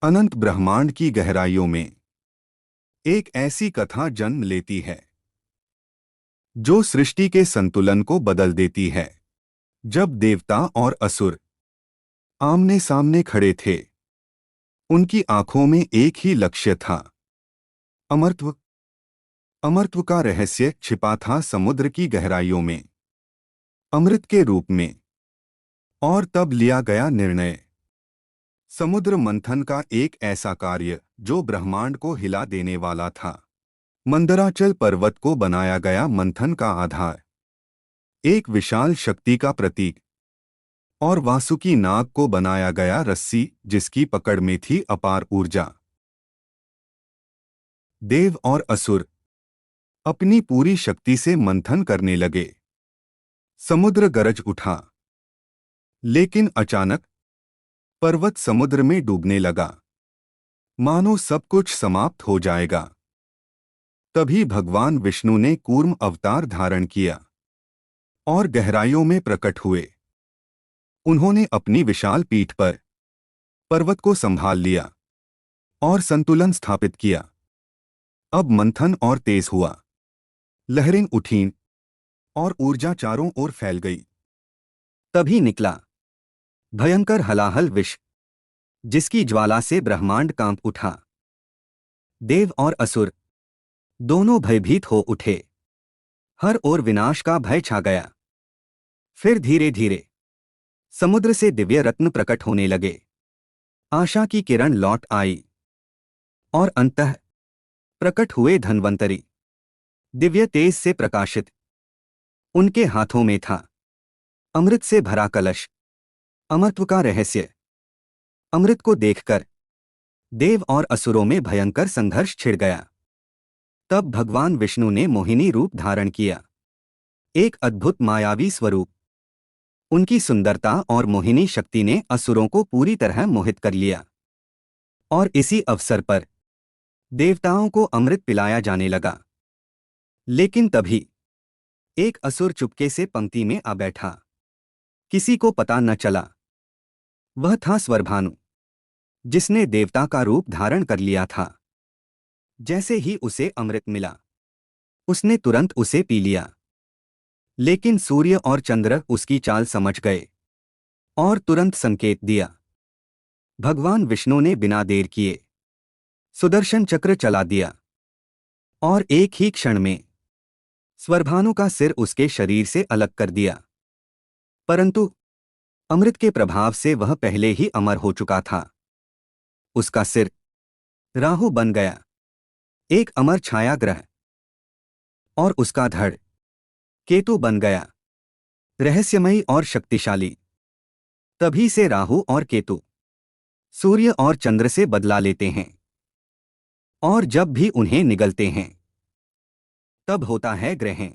अनंत ब्रह्मांड की गहराइयों में एक ऐसी कथा जन्म लेती है जो सृष्टि के संतुलन को बदल देती है। जब देवता और असुर आमने सामने खड़े थे, उनकी आंखों में एक ही लक्ष्य था, अमरत्व। अमरत्व का रहस्य छिपा था समुद्र की गहराइयों में, अमृत के रूप में। और तब लिया गया निर्णय, समुद्र मंथन का, एक ऐसा कार्य जो ब्रह्मांड को हिला देने वाला था। मंदराचल पर्वत को बनाया गया मंथन का आधार, एक विशाल शक्ति का प्रतीक, और वासुकी नाग को बनाया गया रस्सी जिसकी पकड़ में थी अपार ऊर्जा। देव और असुर अपनी पूरी शक्ति से मंथन करने लगे। समुद्र गरज उठा, लेकिन अचानक पर्वत समुद्र में डूबने लगा, मानो सब कुछ समाप्त हो जाएगा। तभी भगवान विष्णु ने कूर्म अवतार धारण किया और गहराइयों में प्रकट हुए। उन्होंने अपनी विशाल पीठ पर पर्वत को संभाल लिया और संतुलन स्थापित किया। अब मंथन और तेज हुआ, लहरें उठीं और ऊर्जा चारों ओर फैल गई। तभी निकला भयंकर हलाहल विष, जिसकी ज्वाला से ब्रह्मांड कांप उठा। देव और असुर दोनों भयभीत हो उठे, हर ओर विनाश का भय छा गया। फिर धीरे धीरे समुद्र से दिव्य रत्न प्रकट होने लगे, आशा की किरण लौट आई, और अंततः प्रकट हुए धन्वंतरी, दिव्य तेज से प्रकाशित। उनके हाथों में था अमृत से भरा कलश, अमरत्व का रहस्य। अमृत को देखकर देव और असुरों में भयंकर संघर्ष छिड़ गया। तब भगवान विष्णु ने मोहिनी रूप धारण किया, एक अद्भुत मायावी स्वरूप। उनकी सुंदरता और मोहिनी शक्ति ने असुरों को पूरी तरह मोहित कर लिया। और इसी अवसर पर देवताओं को अमृत पिलाया जाने लगा। लेकिन तभी एक असुर चुपके से पंक्ति में आ बैठा। किसी को पता न चला। वह था स्वरभानु, जिसने देवता का रूप धारण कर लिया था। जैसे ही उसे अमृत मिला, उसने तुरंत उसे पी लिया। लेकिन सूर्य और चंद्र उसकी चाल समझ गए और तुरंत संकेत दिया। भगवान विष्णु ने बिना देर किए सुदर्शन चक्र चला दिया, और एक ही क्षण में स्वरभानु का सिर उसके शरीर से अलग कर दिया। परंतु अमृत के प्रभाव से वह पहले ही अमर हो चुका था। उसका सिर राहु बन गया, एक अमर छाया ग्रह, और उसका धड़ केतु बन गया, रहस्यमयी और शक्तिशाली। तभी से राहु और केतु सूर्य और चंद्र से बदला लेते हैं, और जब भी उन्हें निगलते हैं तब होता है ग्रहण।